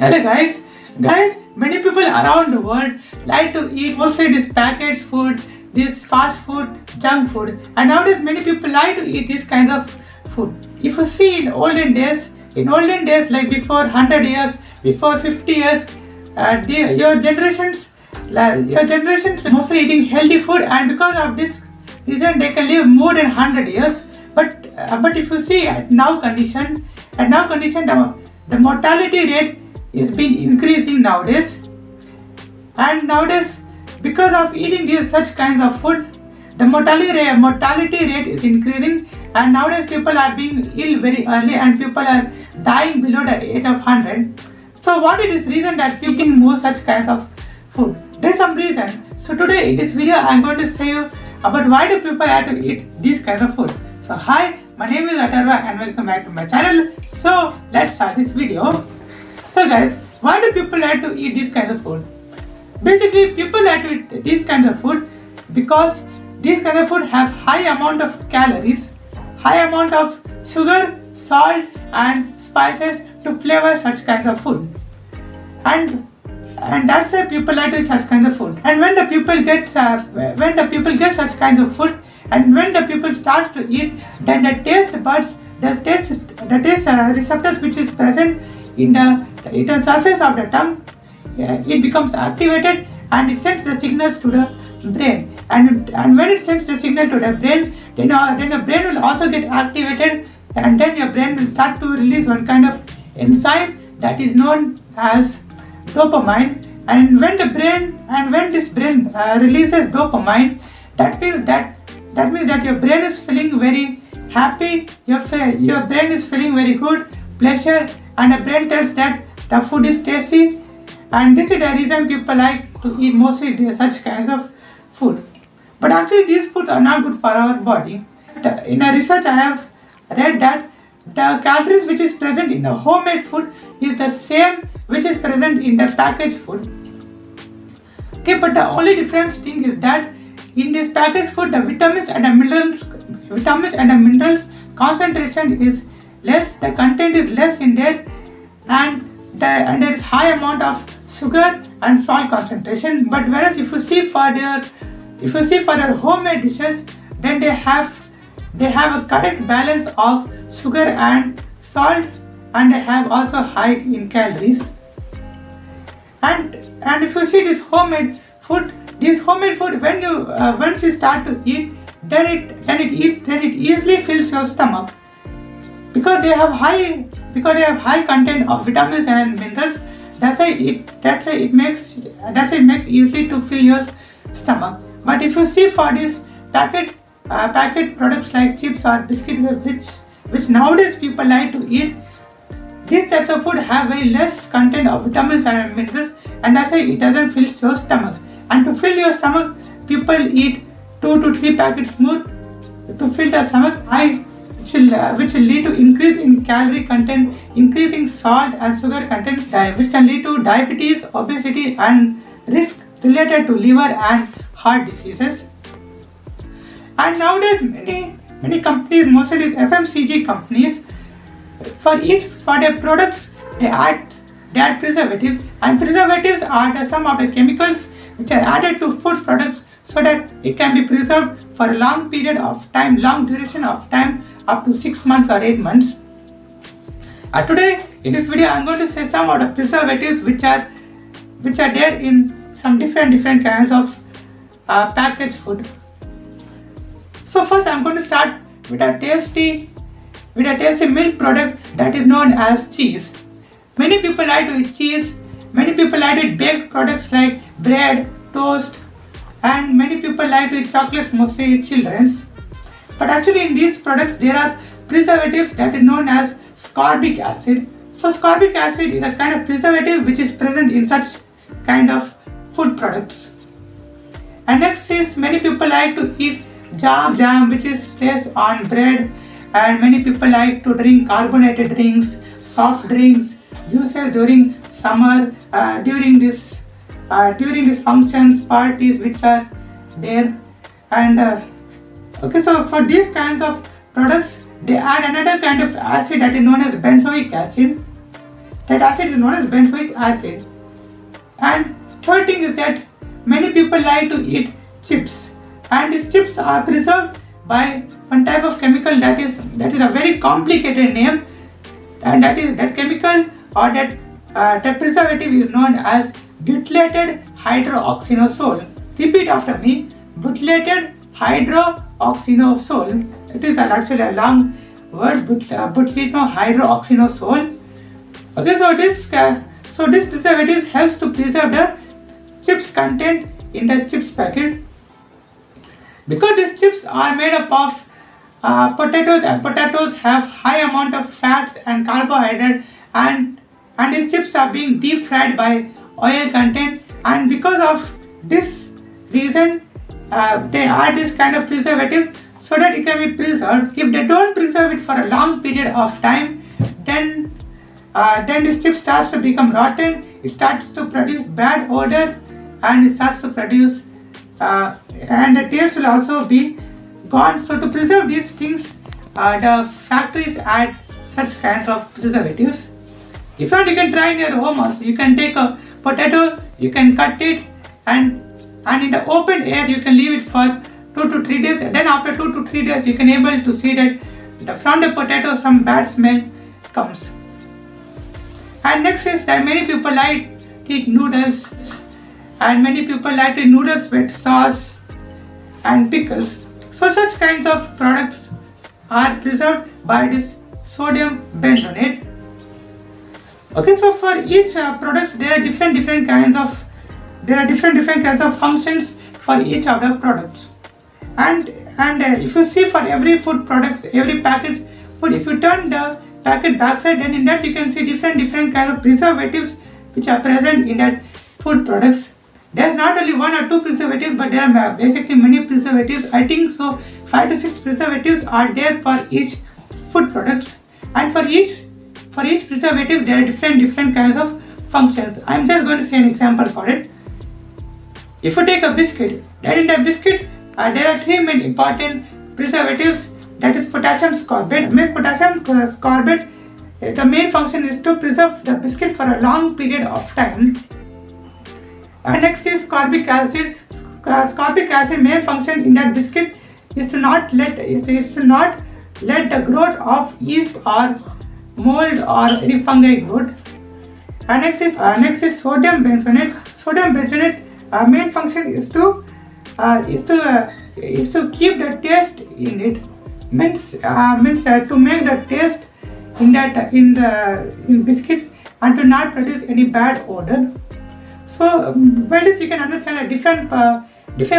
Hello guys, many people around the world like to eat mostly this packaged food, this fast food, junk food, and nowadays many people like to eat these kinds of food. If you see in olden days like before 100 years, before 50 years, your generations were mostly eating healthy food, and because of this reason they can live more than 100 years. But if you see at now condition the mortality rate is been increasing nowadays, and nowadays because of eating these such kinds of food the mortality rate is increasing, and nowadays people are being ill very early and people are dying below the age of 100. So what is this reason that people eating more such kinds of food? There's some reason. So today in this video I'm going to say you about why do people have to eat these kinds of food. So hi, my name is Atharva and welcome back to my channel. So let's start this video. So guys, why do people like to eat these kinds of food? Basically, people like to eat these kinds of food because these kinds of food have high amount of calories, high amount of sugar, salt and spices to flavor such kinds of food. And that's why people like to eat such kinds of food. And when the people get such kinds of food, and when the people starts to eat, then the taste buds, the taste receptors which is present in the surface of the tongue, it becomes activated and it sends the signals to the brain. And when it sends the signal to the brain, then the brain will also get activated, and then your brain will start to release one kind of enzyme that is known as dopamine. And when this brain releases dopamine, that means that your brain is feeling very happy, your brain is feeling very good, pleasure, and the brain tells that the food is tasty. And this is the reason people like to eat mostly such kinds of food. But actually these foods are not good for our body. In a research I have read that the calories which is present in the homemade food is the same which is present in the packaged food. Okay, but the only difference thing is that in this packaged food the vitamins and the minerals concentration is less, the content is less in there, and there is high amount of sugar and salt concentration. But whereas if you see for their homemade dishes, then they have a correct balance of sugar and salt, and they have also high in calories. And if you see this homemade food when you once you start to eat, then it easily fills your stomach because they have high content of vitamins and minerals. That's why it makes easily to fill your stomach. But if you see for these packet products like chips or biscuit, which nowadays people like to eat, these types of food have very less content of vitamins and minerals, and that's why it doesn't fill your stomach. And to fill your stomach, people eat 2 to 3 packets more to fill the stomach, which will lead to increase in calorie content, increasing salt and sugar content, which can lead to diabetes, obesity and risk related to liver and heart diseases. And nowadays many companies, mostly these FMCG companies, for their products they add preservatives, and preservatives are some of the chemicals which are added to food products so that it can be preserved for a long period of time, long duration of time, up to 6 months or 8 months. Today in this video I'm going to say some of the preservatives which are there in some different kinds of packaged food. So first I'm going to start with a tasty milk product that is known as cheese. Many people like to eat cheese, many people like to eat baked products like bread, toast, and many people like to eat chocolates, mostly children's. But actually in these products there are preservatives that is known as ascorbic acid. So ascorbic acid is a kind of preservative which is present in such kind of food products. And next is many people like to eat jam which is placed on bread, and many people like to drink carbonated drinks, soft drinks, juices during summer, during these functions, parties which are there. And okay, so for these kinds of products they add another kind of acid that is known as benzoic acid. That acid is known as benzoic acid. And third thing is that many people like to eat chips, and these chips are preserved by one type of chemical that is a very complicated name, and that chemical or that preservative is known as butylated hydroxynosole. Repeat after me: butylated hydroxynosole. It is actually a long word, hydroxynosole. Okay, so this preservative helps to preserve the chips content in the chips packet. Because these chips are made up of potatoes, and potatoes have high amount of fats and carbohydrate, and these chips are being deep fried by oil content, and because of this reason they add this kind of preservative so that it can be preserved. If they don't preserve it for a long period of time, then this chip starts to become rotten, it starts to produce bad odor, and it starts to produce and the taste will also be gone. So to preserve these things, the factories add such kinds of preservatives. If you want, you can try in your home also. You can take a potato, you can cut it, and in the open air you can leave it for 2 to 3 days. And then after 2 to 3 days you can able to see that from the potato some bad smell comes. And next is that many people like to eat noodles, and many people like to eat noodles with sauce and pickles. So such kinds of products are preserved by this sodium benzonate. Okay, so for each products there are different kinds of functions for each of the products. And if you see, for every food products, every packaged food, if you turn the packet backside, then in that you can see different kinds of preservatives which are present in that food products. There's not only 1 or 2 preservatives, but there are basically many preservatives. I think so 5 to 6 preservatives are there for each food products, and for each preservative there are different kinds of functions. I'm just going to say an example for it. If you take a biscuit, then in the biscuit there are 3 main important preservatives. That is potassium scorbate. Potassium scorbate, the main function is to preserve the biscuit for a long period of time. And next is scorbic acid. Scorbic acid main function in that biscuit is to not let the growth of yeast or mold or any fungi growth. And next is sodium benzonate. Sodium benzonate main function is to keep the taste in it. Means to make the taste in biscuits and to not produce any bad odor. So by this you can understand that different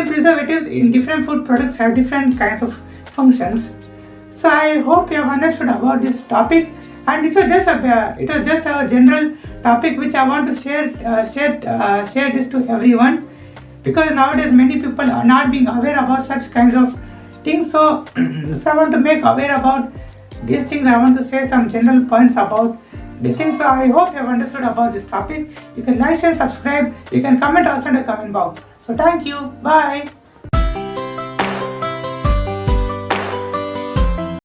preservatives in different food products have different kinds of functions. So I hope you have understood about this topic, and it was just a general topic which I want to share this to everyone, because nowadays many people are not being aware about such kinds of things. So I want to make aware about these things. I want to say some general points about these things. So I hope you have understood about this topic. You can like, share, subscribe. You can comment also in the comment box. So thank you. Bye.